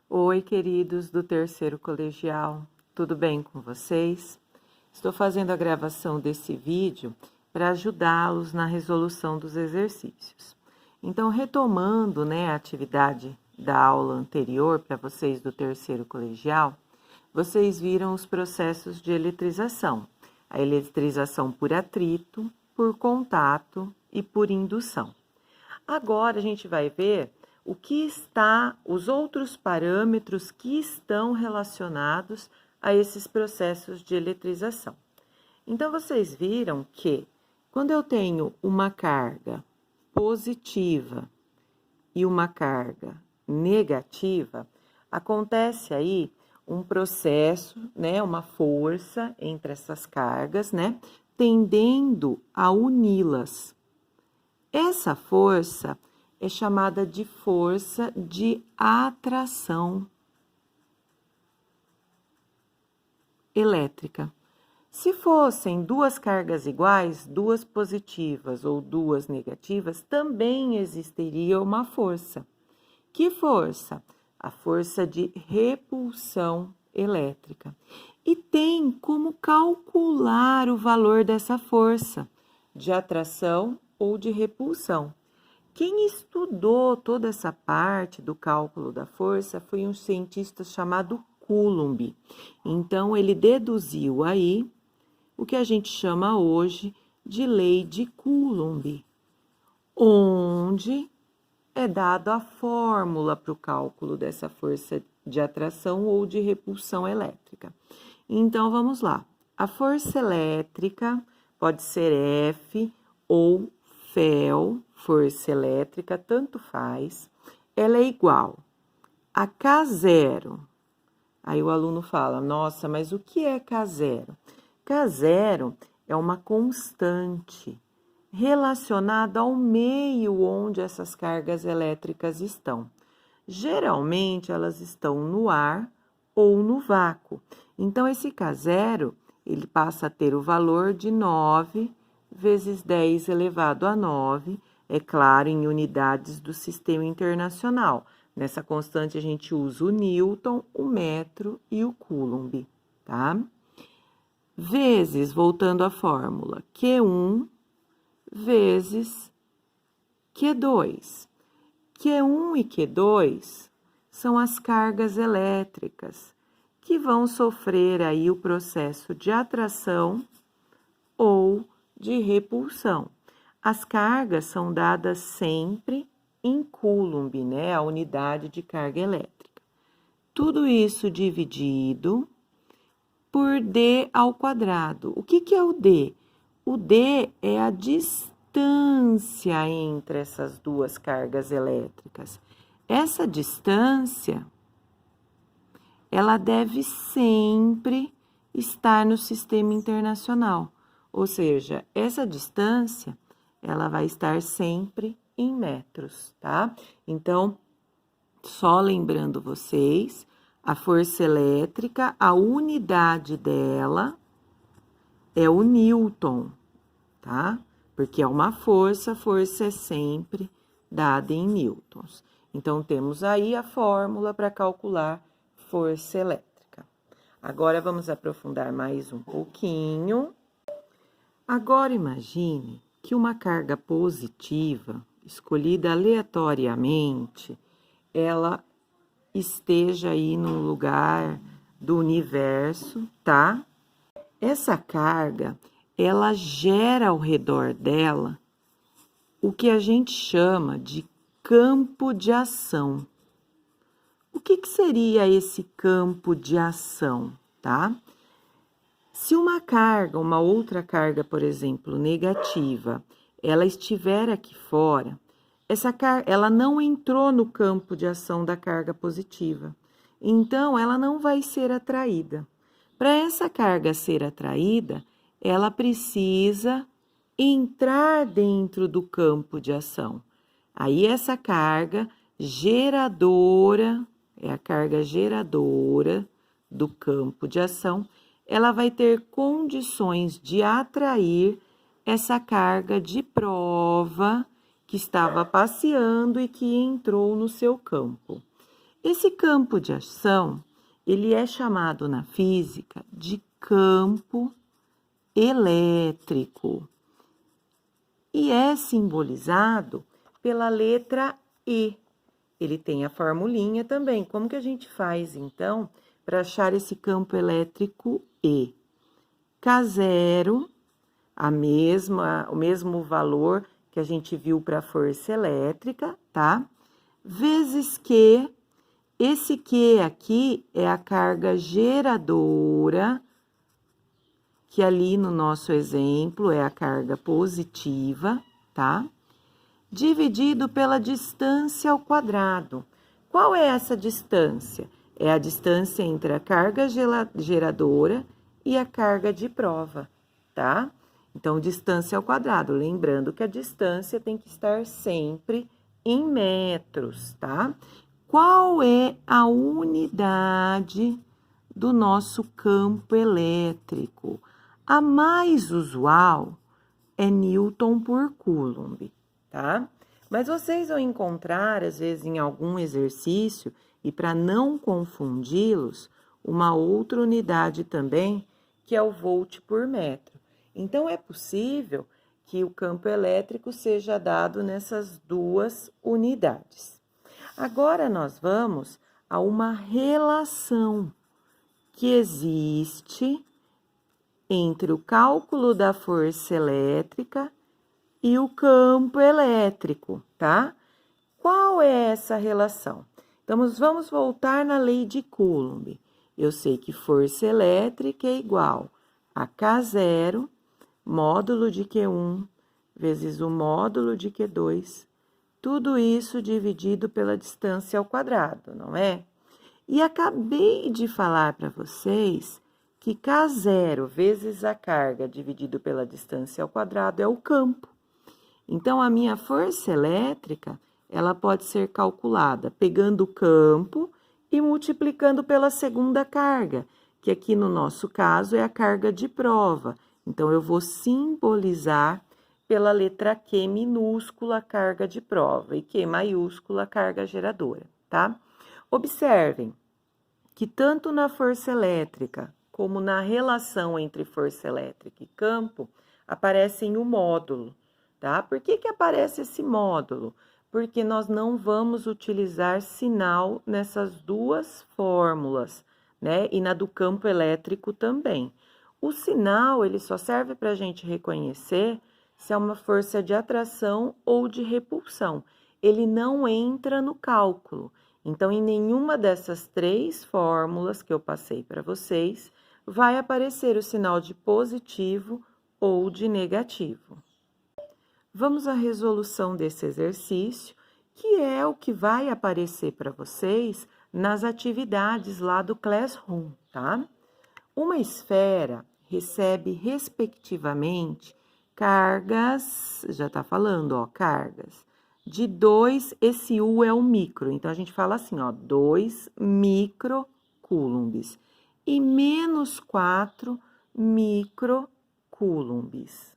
Oi, queridos do terceiro colegial, tudo bem com vocês? Estou fazendo a gravação desse vídeo para ajudá-los na resolução dos exercícios. Então, retomando, a atividade da aula anterior para vocês do terceiro colegial, vocês viram os processos de eletrização. A eletrização por atrito, por contato e por indução. Agora a gente vai ver os outros parâmetros que estão relacionados a esses processos de eletrização. Então, vocês viram que quando eu tenho uma carga positiva e uma carga negativa, acontece aí um processo, uma força entre essas cargas, tendendo a uni-las. Essa força é chamada de força de atração elétrica. Se fossem duas cargas iguais, duas positivas ou duas negativas, também existiria uma força. Que força? A força de repulsão elétrica. E tem como calcular o valor dessa força de atração ou de repulsão. Quem estudou toda essa parte do cálculo da força foi um cientista chamado Coulomb. Então, ele deduziu aí o que a gente chama hoje de lei de Coulomb, onde é dada a fórmula para o cálculo dessa força de atração ou de repulsão elétrica. Então, vamos lá. A força elétrica pode ser F ou Fel, força elétrica, tanto faz, ela é igual a K0. Aí o aluno fala, nossa, mas o que é K0? K0 é uma constante relacionada ao meio onde essas cargas elétricas estão. Geralmente, elas estão no ar ou no vácuo. Então, esse K0, ele passa a ter o valor de 9 vezes 10 elevado a 9, é claro, em unidades do sistema internacional. Nessa constante, a gente usa o Newton, o metro e o Coulomb, tá? Vezes, voltando à fórmula, Q1 vezes Q2. Q1 e Q2 são as cargas elétricas que vão sofrer aí o processo de atração ou de repulsão. As cargas são dadas sempre em Coulomb, a unidade de carga elétrica. Tudo isso dividido por D ao quadrado. O que é o D? O D é a distância entre essas duas cargas elétricas. Essa distância, ela deve sempre estar no sistema internacional. Ou seja, essa distância, ela vai estar sempre em metros, tá? Então, só lembrando vocês, a força elétrica, a unidade dela é o Newton, tá? Porque é uma força, a força é sempre dada em newtons. Então, temos aí a fórmula para calcular força elétrica. Agora, vamos aprofundar mais um pouquinho. Agora, imagine que uma carga positiva, escolhida aleatoriamente, ela esteja aí num lugar do universo, tá? Essa carga, ela gera ao redor dela o que a gente chama de campo de ação. O que seria esse campo de ação, tá? Se uma outra carga, por exemplo, negativa, ela estiver aqui fora, ela não entrou no campo de ação da carga positiva. Então, ela não vai ser atraída. Para essa carga ser atraída, ela precisa entrar dentro do campo de ação. Aí, essa carga geradora, é a carga geradora do campo de ação, ela vai ter condições de atrair essa carga de prova que estava passeando e que entrou no seu campo. Esse campo de ação, ele é chamado na física de campo elétrico e é simbolizado pela letra E. Ele tem a formulinha também. Como que a gente faz, então, para achar esse campo elétrico E? K0, o mesmo valor que a gente viu para a força elétrica, tá? Vezes Q, esse Q aqui é a carga geradora, que ali no nosso exemplo é a carga positiva, tá? Dividido pela distância ao quadrado. Qual é essa distância? É a distância entre a carga geradora e a carga de prova, tá? Então, distância ao quadrado. Lembrando que a distância tem que estar sempre em metros, tá? Qual é a unidade do nosso campo elétrico? A mais usual é Newton por Coulomb, tá? Mas vocês vão encontrar, às vezes, em algum exercício, e para não confundi-los, uma outra unidade também, que é o volt por metro. Então, é possível que o campo elétrico seja dado nessas duas unidades. Agora, nós vamos a uma relação que existe entre o cálculo da força elétrica e o campo elétrico, tá? Qual é essa relação? Então, vamos voltar na lei de Coulomb. Eu sei que força elétrica é igual a K0, módulo de Q1, vezes o módulo de Q2, tudo isso dividido pela distância ao quadrado, não é? E acabei de falar para vocês que K0 vezes a carga dividido pela distância ao quadrado é o campo. Então, a minha força elétrica, ela pode ser calculada pegando o campo e multiplicando pela segunda carga, que aqui no nosso caso é a carga de prova. Então, eu vou simbolizar pela letra Q minúscula carga de prova e Q maiúscula carga geradora, tá? Observem que tanto na força elétrica como na relação entre força elétrica e campo, aparecem o módulo, tá? Por que que aparece esse módulo? Porque nós não vamos utilizar sinal nessas duas fórmulas, né? E na do campo elétrico também. O sinal, ele só serve para a gente reconhecer se é uma força de atração ou de repulsão. Ele não entra no cálculo. Então, em nenhuma dessas três fórmulas que eu passei para vocês, vai aparecer o sinal de positivo ou de negativo. Vamos à resolução desse exercício, que é o que vai aparecer para vocês nas atividades lá do Classroom, tá? Uma esfera recebe, respectivamente, cargas, já tá falando, ó, cargas, de 2, esse U é o micro, então a gente fala assim, ó, 2 microcoulombs e menos 4 microcoulombs,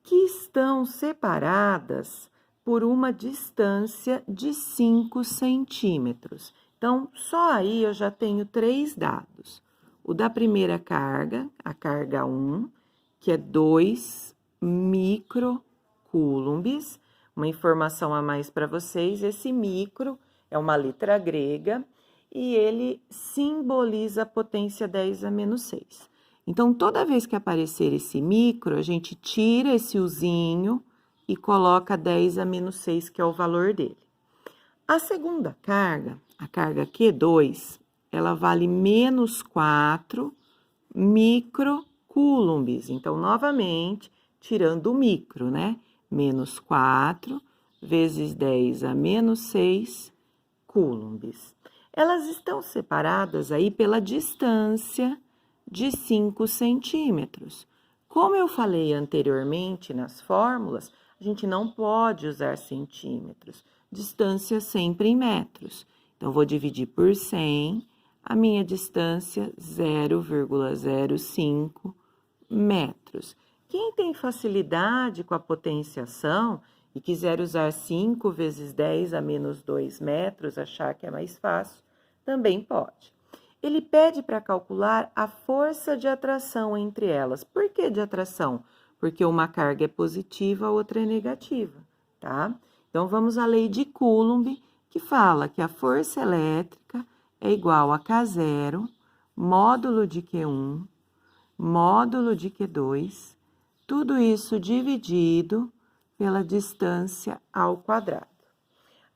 que estão separadas por uma distância de 5 centímetros. Então, só aí eu já tenho 3 dados. O da primeira carga, a carga 1, que é 2 microcoulombs. Uma informação a mais para vocês, esse micro é uma letra grega e ele simboliza a potência 10 a menos 6. Então, toda vez que aparecer esse micro, a gente tira esse uzinho e coloca 10 a menos 6, que é o valor dele. A segunda carga, a carga Q2, ela vale menos 4 microcoulombs. Então, novamente, tirando o micro, né? Menos 4 vezes 10 a menos 6 coulombs. Elas estão separadas aí pela distância de 5 centímetros. Como eu falei anteriormente nas fórmulas, a gente não pode usar centímetros. Distância sempre em metros. Então, vou dividir por 100, a minha distância 0,05 metros. Quem tem facilidade com a potenciação e quiser usar 5 vezes 10 a menos 2 metros, achar que é mais fácil, também pode. Ele pede para calcular a força de atração entre elas. Por que de atração? Porque uma carga é positiva, a outra é negativa, tá? Então, vamos à lei de Coulomb, que fala que a força elétrica é igual a K0, módulo de Q1, módulo de Q2, tudo isso dividido pela distância ao quadrado.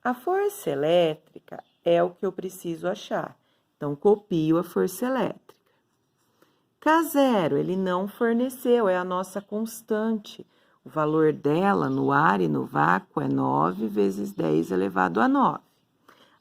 A força elétrica é o que eu preciso achar. Então, copio a força elétrica. K0, ele não forneceu, é a nossa constante. O valor dela no ar e no vácuo é 9 vezes 10 elevado a 9.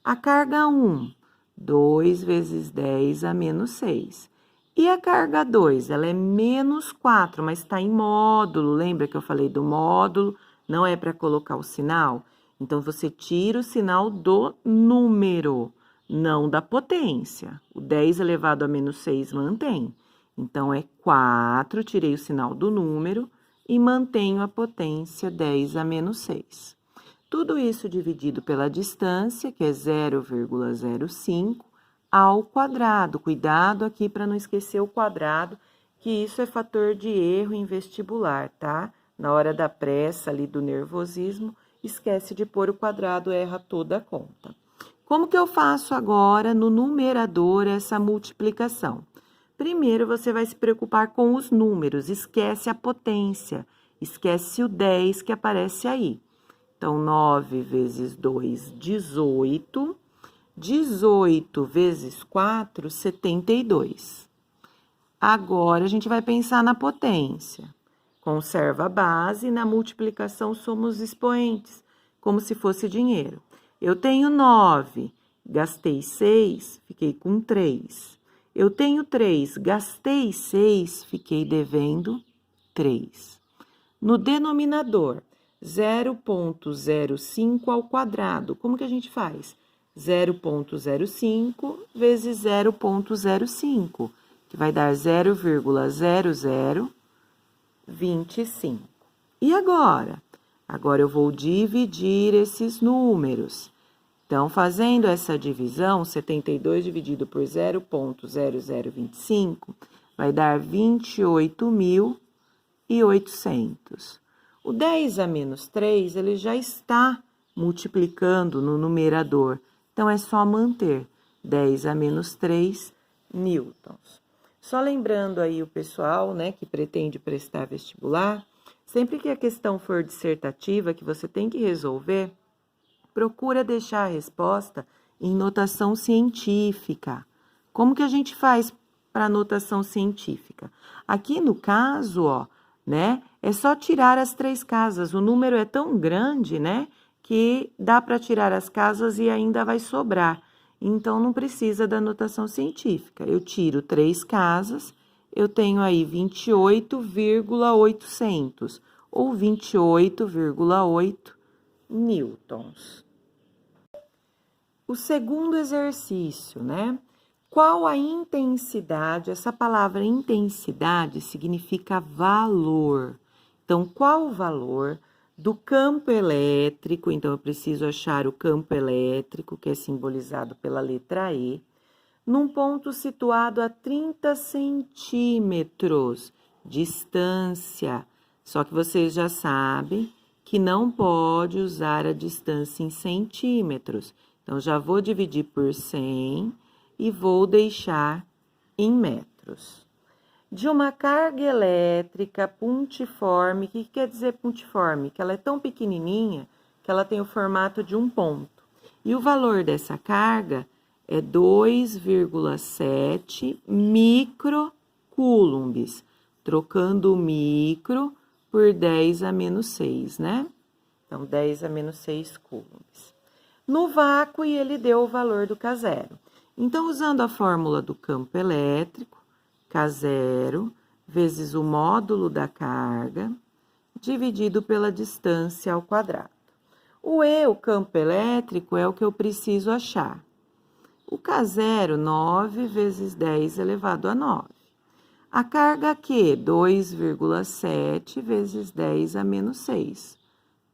A carga 1, 2 vezes 10 a menos 6. E a carga 2, ela é menos 4, mas está em módulo. Lembra que eu falei do módulo? Não é para colocar o sinal? Então, você tira o sinal do número, não da potência. O 10 elevado a menos 6 mantém. Então, é 4, tirei o sinal do número e mantenho a potência 10 a menos 6. Tudo isso dividido pela distância, que é 0,05, ao quadrado. Cuidado aqui para não esquecer o quadrado, que isso é fator de erro em vestibular, tá? Na hora da pressa ali do nervosismo, esquece de pôr o quadrado, erra toda a conta. Como que eu faço agora no numerador essa multiplicação? Primeiro, você vai se preocupar com os números, esquece a potência, esquece o 10 que aparece aí. Então, 9 vezes 2, 18. 18 vezes 4, 72. Agora, a gente vai pensar na potência. Conserva a base, na multiplicação somos expoentes, como se fosse dinheiro. Eu tenho 9, gastei 6, fiquei com 3. Eu tenho 3, gastei 6, fiquei devendo 3. No denominador, 0,05 ao quadrado, como que a gente faz? 0,05 vezes 0,05, que vai dar 0,0025. E agora? Agora eu vou dividir esses números. Então, fazendo essa divisão, 72 dividido por 0,0025 vai dar 28.800. O 10 a menos 3, ele já está multiplicando no numerador. Então, é só manter 10 a menos 3 newtons. Só lembrando aí o pessoal, né, que pretende prestar vestibular, sempre que a questão for dissertativa, que você tem que resolver, procura deixar a resposta em notação científica. Como que a gente faz para notação científica? Aqui no caso, ó, né, é só tirar as 3 casas. O número é tão grande, né, que dá para tirar as casas e ainda vai sobrar. Então, não precisa da notação científica. Eu tiro 3 casas, eu tenho aí 28,800 ou 28,8 newtons. O segundo exercício, né? Qual a intensidade? Essa palavra intensidade significa valor. Então, qual o valor do campo elétrico? Então, eu preciso achar o campo elétrico, que é simbolizado pela letra E, num ponto situado a 30 centímetros de distância. Só que vocês já sabem que não pode usar a distância em centímetros. Então, já vou dividir por 100 e vou deixar em metros. De uma carga elétrica puntiforme, o que quer dizer puntiforme? Que ela é tão pequenininha que ela tem o formato de um ponto. E o valor dessa carga é 2,7 microcoulombs, trocando o micro por 10 a menos 6, né? Então, 10 a menos 6 coulombs. No vácuo, ele deu o valor do K0. Então, usando a fórmula do campo elétrico, K0 vezes o módulo da carga, dividido pela distância ao quadrado. O E, o campo elétrico, é o que eu preciso achar. O K0, 9 vezes 10 elevado a 9. A carga Q, 2,7 vezes 10 a menos 6.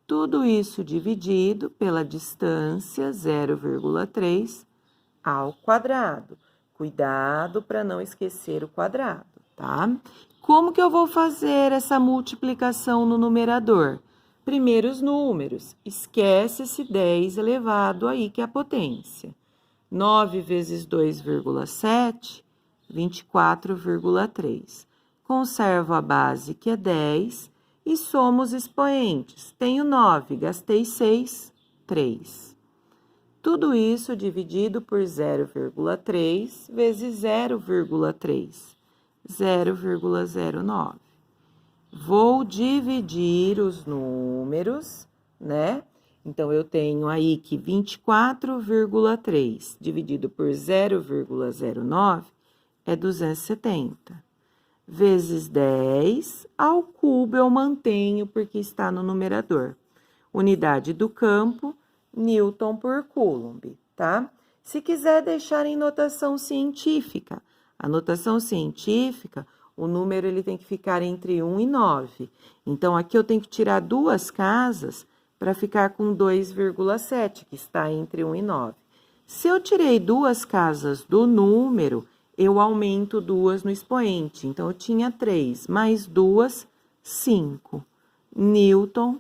Tudo isso dividido pela distância 0,3 ao quadrado. Cuidado para não esquecer o quadrado, tá? Como que eu vou fazer essa multiplicação no numerador? Primeiro os números. Esquece esse 10 elevado aí, que é a potência. 9 vezes 2,7, 24,3. Conservo a base, que é 10, e somos expoentes. Tenho 9, gastei 6, 3. Tudo isso dividido por 0,3 vezes 0,3, 0,09. Vou dividir os números, né? Então, eu tenho aí que 24,3 dividido por 0,09 é 270. Vezes 10 ao cubo eu mantenho porque está no numerador. Unidade do campo, Newton por Coulomb, tá? Se quiser deixar em notação científica, a notação científica, o número ele tem que ficar entre 1 e 9. Então, aqui eu tenho que tirar duas casas para ficar com 2,7, que está entre 1 e 9. Se eu tirei duas casas do número, eu aumento duas no expoente. Então, eu tinha 3, mais 2, 5. Newton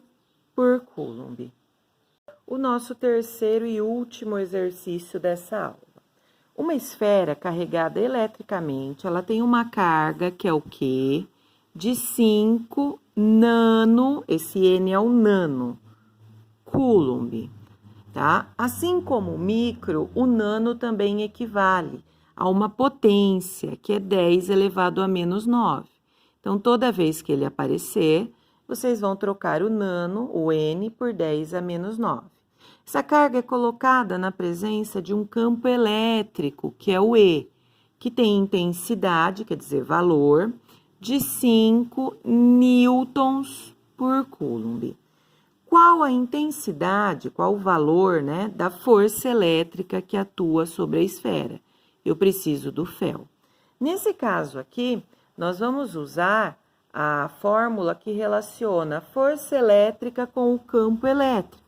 por Coulomb. O nosso terceiro e último exercício dessa aula. Uma esfera carregada eletricamente, ela tem uma carga, que é o quê? De 5 nano, esse N é o nano, Coulomb, tá? Assim como o micro, o nano também equivale a uma potência, que é 10 elevado a menos 9. Então, toda vez que ele aparecer, vocês vão trocar o nano, o N, por 10 a menos 9. Essa carga é colocada na presença de um campo elétrico, que é o E, que tem intensidade, quer dizer, valor, de 5 newtons por Coulomb. Qual a intensidade, qual o valor, né, da força elétrica que atua sobre a esfera? Eu preciso do Fel. Nesse caso aqui, nós vamos usar a fórmula que relaciona a força elétrica com o campo elétrico.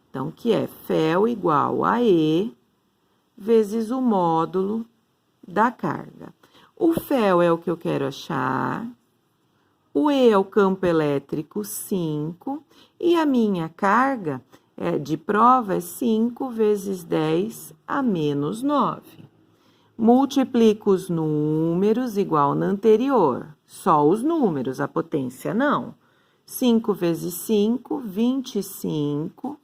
Então, que é Fel igual a E vezes o módulo da carga. O Fel é o que eu quero achar, o E é o campo elétrico 5, e a minha carga de prova é 5 vezes 10 a menos 9. Multiplico os números igual na anterior, só os números, a potência não. 5 vezes 5, 25,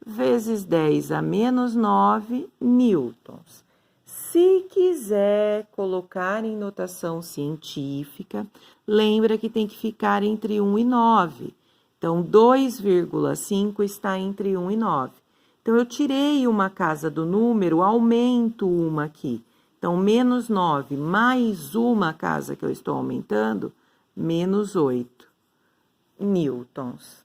vezes 10 a menos 9 newtons. Se quiser colocar em notação científica, lembra que tem que ficar entre 1 e 9. Então, 2,5 está entre 1 e 9. Então, eu tirei uma casa do número, aumento uma aqui. Então, menos 9 mais uma casa que eu estou aumentando, menos 8 newtons.